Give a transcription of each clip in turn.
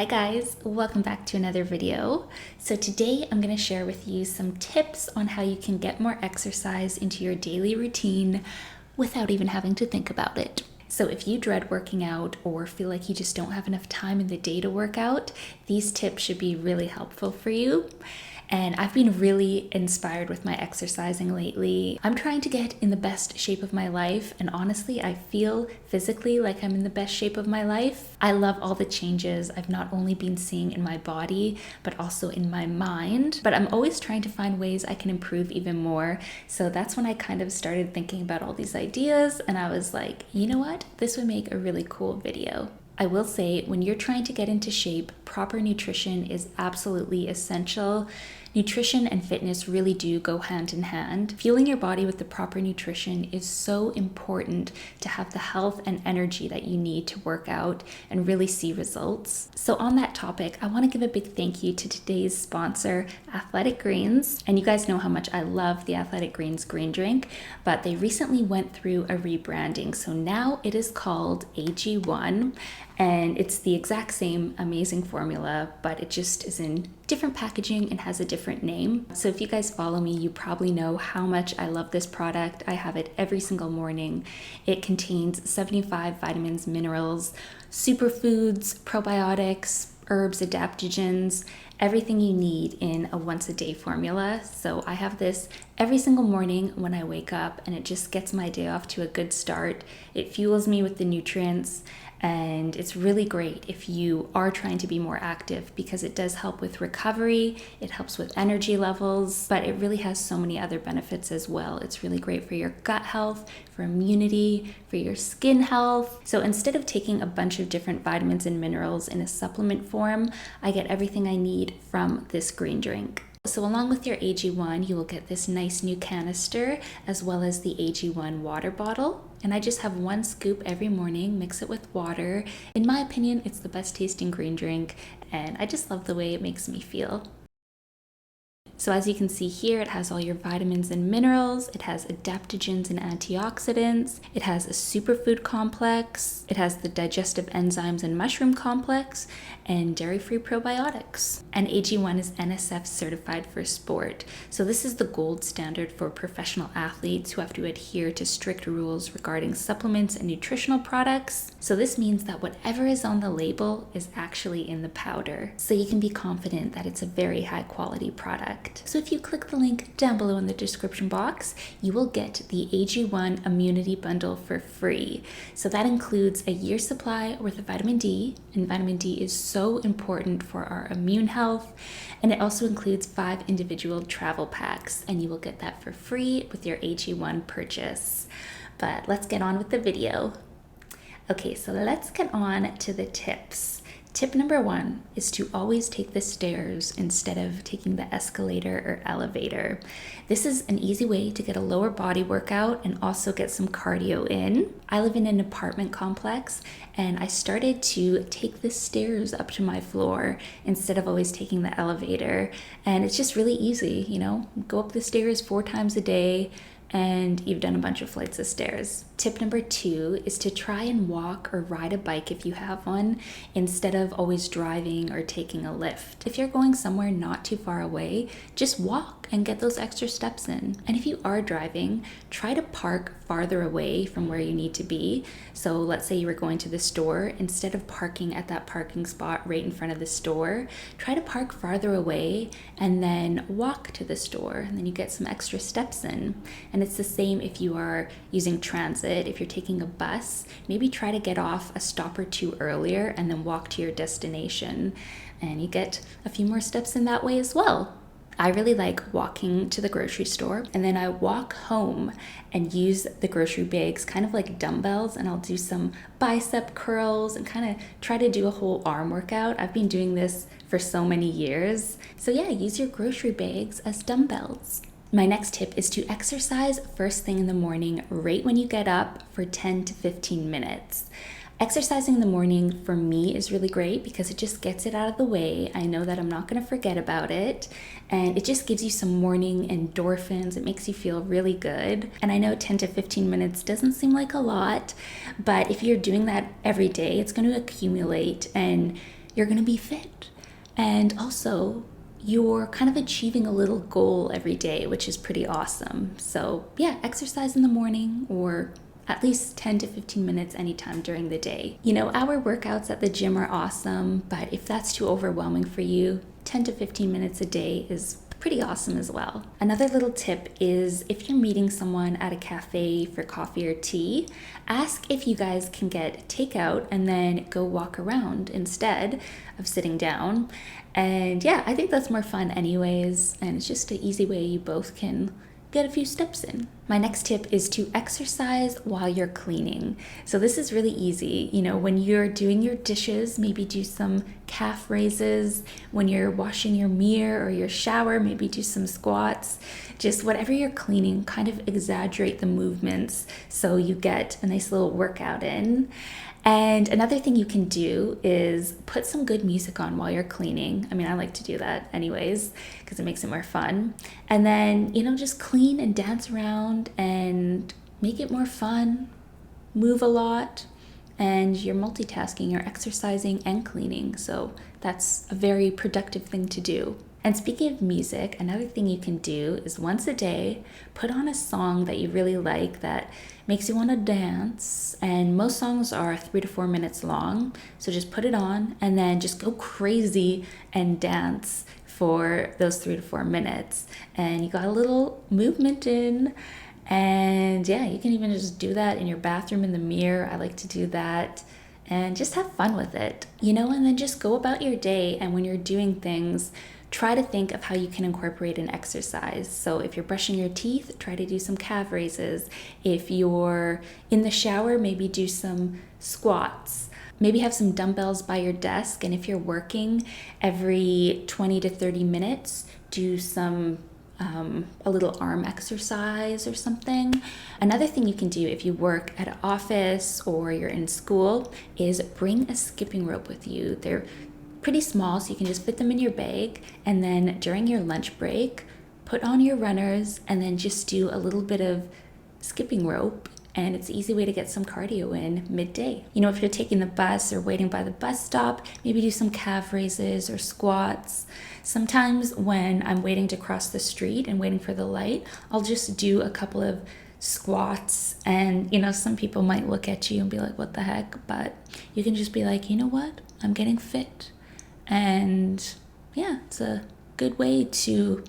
Hi guys, welcome back to another video. So today I'm going to share with you some tips on how you can get more exercise into your daily routine without even having to think about it. So if you dread working out or feel like you just don't have enough time in the day to work out, these tips should be really helpful for you. And I've been really inspired with my exercising lately. I'm trying to get in the best shape of my life, and honestly, I feel physically like I'm in the best shape of my life. I love all the changes I've not only been seeing in my body, but also in my mind. But I'm always trying to find ways I can improve even more. So that's when I kind of started thinking about all these ideas, and I was like, you know what? This would make a really cool video. I will say, when you're trying to get into shape, proper nutrition is absolutely essential. Nutrition and fitness really do go hand in hand. Fueling your body with the proper nutrition is so important to have the health and energy that you need to work out and really see results. So on that topic, I want to give a big thank you to today's sponsor, Athletic Greens. And you guys know how much I love the Athletic Greens green drink, but they recently went through a rebranding. So now it is called AG1, and it's the exact same amazing formula, but it just is in different packaging and has a different name. So if you guys follow me, you probably know how much I love this product. I have it every single morning. It contains 75 vitamins, minerals, superfoods, probiotics, herbs, adaptogens, everything you need in a once-a-day formula. So I have this every single morning when I wake up, and it just gets my day off to a good start. It fuels me with the nutrients, and it's really great if you are trying to be more active because it does help with recovery, it helps with energy levels, but it really has so many other benefits as well. It's really great for your gut health, for immunity, for your skin health. So instead of taking a bunch of different vitamins and minerals in a supplement form, I get everything I need from this green drink. So along with your AG1, you will get this nice new canister as well as the AG1 water bottle. And I just have one scoop every morning, mix it with water. In my opinion, it's the best tasting green drink, and I just love the way it makes me feel. So as you can see here, it has all your vitamins and minerals, it has adaptogens and antioxidants, it has a superfood complex, it has the digestive enzymes and mushroom complex, and dairy-free probiotics. And AG1 is NSF certified for sport. So this is the gold standard for professional athletes who have to adhere to strict rules regarding supplements and nutritional products. So this means that whatever is on the label is actually in the powder. So you can be confident that it's a very high quality product. So if you click the link down below in the description box, you will get the AG1 Immunity Bundle for free. So that includes a year's supply worth of vitamin D, and vitamin D is so important for our immune health. And it also includes 5 individual travel packs, and you will get that for free with your AG1 purchase. But let's get on with the video. Okay, so let's get on to the tips. Tip number 1 is to always take the stairs instead of taking the escalator or elevator. This is an easy way to get a lower body workout and also get some cardio in. I live in an apartment complex, and I started to take the stairs up to my floor instead of always taking the elevator. And it's just really easy, go up the stairs 4 times a day, and you've done a bunch of flights of stairs. Tip number 2 is to try and walk or ride a bike if you have one, instead of always driving or taking a lift. If you're going somewhere not too far away, just walk and get those extra steps in. And if you are driving, try to park farther away from where you need to be. So let's say you were going to the store, instead of parking at that parking spot right in front of the store, try to park farther away and then walk to the store, and then you get some extra steps in. And it's the same if you are using transit. If you're taking a bus, maybe try to get off a stop or 2 earlier and then walk to your destination, and you get a few more steps in that way as well. I really like walking to the grocery store, and then I walk home and use the grocery bags kind of like dumbbells, and I'll do some bicep curls and kind of try to do a whole arm workout. I've been doing this for so many years. So yeah, use your grocery bags as dumbbells. My next tip is to exercise first thing in the morning, right when you get up, for 10 to 15 minutes. Exercising in the morning for me is really great because it just gets it out of the way. I know that I'm not going to forget about it, and it just gives you some morning endorphins. It makes you feel really good. And I know 10 to 15 minutes doesn't seem like a lot, but if you're doing that every day, it's going to accumulate, and you're going to be fit. And also, you're kind of achieving a little goal every day, which is pretty awesome. So, yeah, exercise in the morning or at least 10 to 15 minutes anytime during the day. You know, our workouts at the gym are awesome, but if that's too overwhelming for you, 10 to 15 minutes a day is pretty awesome as well. Another little tip is if you're meeting someone at a cafe for coffee or tea, ask if you guys can get takeout and then go walk around instead of sitting down. And yeah, I think that's more fun anyways, and it's just an easy way you both can get a few steps in. My next tip is to exercise while you're cleaning. So this is really easy. You know, when you're doing your dishes, maybe do some calf raises. When you're washing your mirror or your shower, maybe do some squats. Just whatever you're cleaning, kind of exaggerate the movements so you get a nice little workout in. And another thing you can do is put some good music on while you're cleaning. I mean, I like to do that anyways because it makes it more fun. And then, you know, just clean and dance around and make it more fun, move a lot, and you're multitasking, you're exercising and cleaning. So that's a very productive thing to do. And speaking of music, another thing you can do is once a day, put on a song that you really like that makes you want to dance. And most songs are 3 to 4 minutes long. So just put it on and then just go crazy and dance for those 3 to 4 minutes. And you got a little movement in. And yeah, you can even just do that in your bathroom in the mirror. I like to do that. And just have fun with it, you know, and then just go about your day. And when you're doing things, try to think of how you can incorporate an exercise. So if you're brushing your teeth, try to do some calf raises. If you're in the shower, maybe do some squats. Maybe have some dumbbells by your desk. And if you're working, every 20 to 30 minutes, do some a little arm exercise or something. Another thing you can do if you work at an office or you're in school is bring a skipping rope with you. They're pretty small, so you can just fit them in your bag, and then during your lunch break, put on your runners and then just do a little bit of skipping rope. And it's an easy way to get some cardio in midday. You know, if you're taking the bus or waiting by the bus stop, maybe do some calf raises or squats. Sometimes when I'm waiting to cross the street and waiting for the light, I'll just do a couple of squats. And, you know, some people might look at you and be like, what the heck? But you can just be like, you know what? I'm getting fit. And yeah, it's a good way to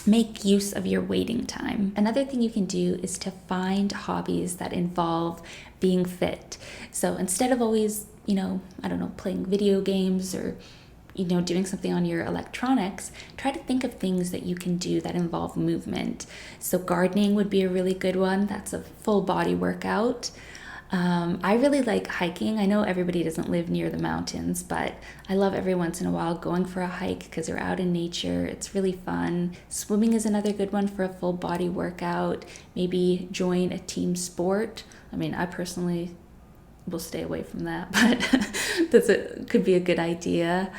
make use of your waiting time. Another thing you can do is to find hobbies that involve being fit. So instead of always, you know, I don't know, playing video games or, you know, doing something on your electronics, try to think of things that you can do that involve movement. So gardening would be a really good one. That's a full body workout. I really like hiking. I know everybody doesn't live near the mountains, but I love every once in a while going for a hike because we're out in nature. It's really fun. Swimming is another good one for a full body workout. Maybe join a team sport. I mean, I personally will stay away from that, but could be a good idea.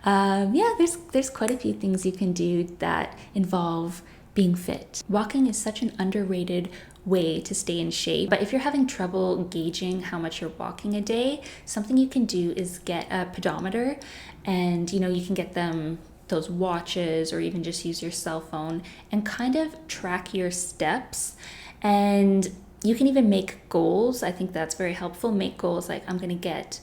Yeah, there's quite a few things you can do that involve being fit. Walking is such an underrated way to stay in shape, but if you're having trouble gauging how much you're walking a day, something you can do is get a pedometer, and you know, you can get those watches or even just use your cell phone and kind of track your steps. And you can even make goals. I think that's very helpful. Make goals like, I'm going to get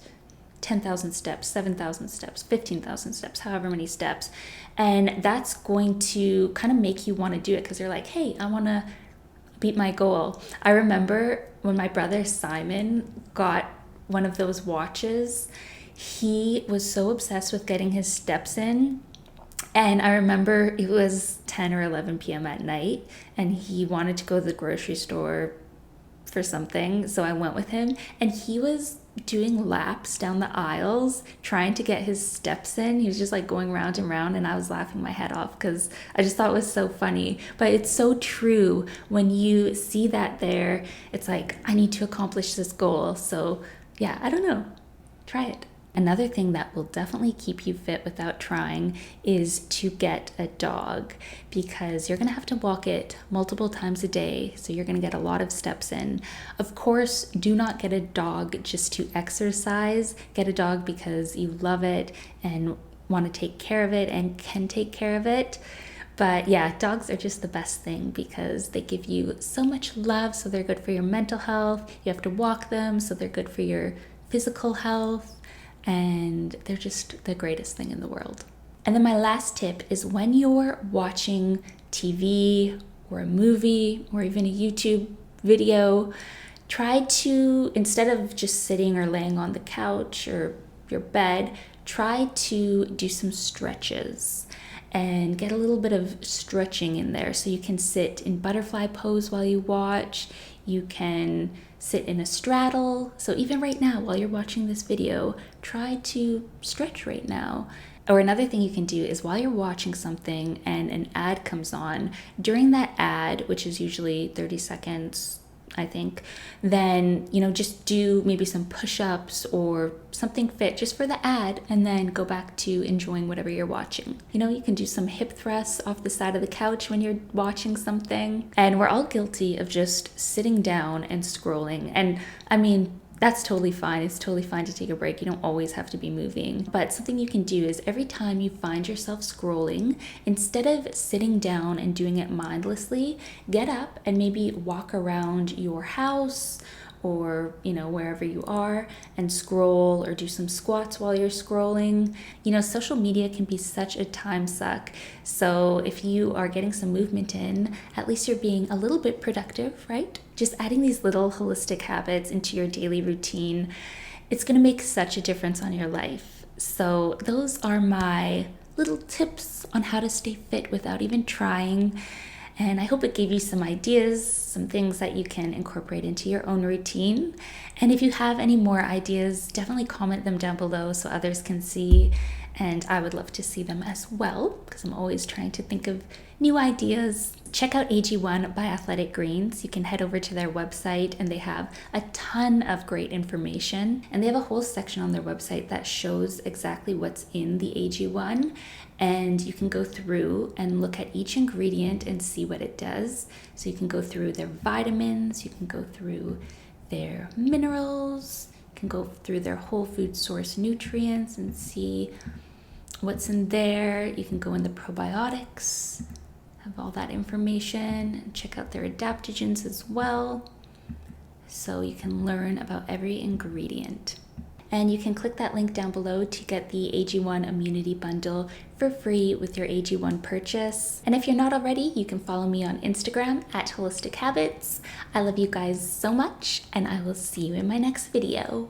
10,000 steps, 7,000 steps, 15,000 steps, however many steps. And that's going to kind of make you want to do it because you're like, hey, I want to beat my goal. I remember when my brother Simon got one of those watches, he was so obsessed with getting his steps in. And I remember it was 10 or 11 p.m. at night and he wanted to go to the grocery store for something. So I went with him and he was doing laps down the aisles trying to get his steps in. He was just like going round and round, and I was laughing my head off because I just thought it was so funny. But it's so true. When you see that there, it's like, I need to accomplish this goal. So yeah, I don't know, try it. Another thing that will definitely keep you fit without trying is to get a dog, because you're gonna have to walk it multiple times a day, so you're gonna get a lot of steps in. Of course, do not get a dog just to exercise. Get a dog because you love it and want to take care of it and can take care of it. But yeah, dogs are just the best thing because they give you so much love, so they're good for your mental health. You have to walk them, so they're good for your physical health. And they're just the greatest thing in the world. And then my last tip is when you're watching TV or a movie or even a YouTube video, try to, instead of just sitting or laying on the couch or your bed, try to do some stretches and get a little bit of stretching in there. So you can sit in butterfly pose while you watch. You can sit in a straddle. So even right now, while you're watching this video, try to stretch right now. Or another thing you can do is while you're watching something and an ad comes on, during that ad, which is usually 30 seconds, I think, then, just do maybe some push-ups or something fit just for the ad, and then go back to enjoying whatever you're watching. You can do some hip thrusts off the side of the couch when you're watching something. And we're all guilty of just sitting down and scrolling. And I mean, that's totally fine. It's totally fine to take a break. You don't always have to be moving. But something you can do is every time you find yourself scrolling, instead of sitting down and doing it mindlessly, get up and maybe walk around your house or, wherever you are and scroll or do some squats while you're scrolling. Social media can be such a time suck. So if you are getting some movement in, at least you're being a little bit productive, right? Just adding these little holistic habits into your daily routine, it's going to make such a difference on your life. So those are my little tips on how to stay fit without even trying. And I hope it gave you some ideas, some things that you can incorporate into your own routine. And if you have any more ideas, definitely comment them down below so others can see. And I would love to see them as well, because I'm always trying to think of new ideas. Check out AG1 by Athletic Greens. You can head over to their website and they have a ton of great information. And they have a whole section on their website that shows exactly what's in the AG1. And you can go through and look at each ingredient and see what it does. So you can go through their vitamins, you can go through their minerals, you can go through their whole food source nutrients and see what's in there. You can go in the probiotics, have all that information, and check out their adaptogens as well. So you can learn about every ingredient. And you can click that link down below to get the AG1 Immunity Bundle for free with your AG1 purchase. And if you're not already, you can follow me on Instagram at Holistic Habits. I love you guys so much, and I will see you in my next video.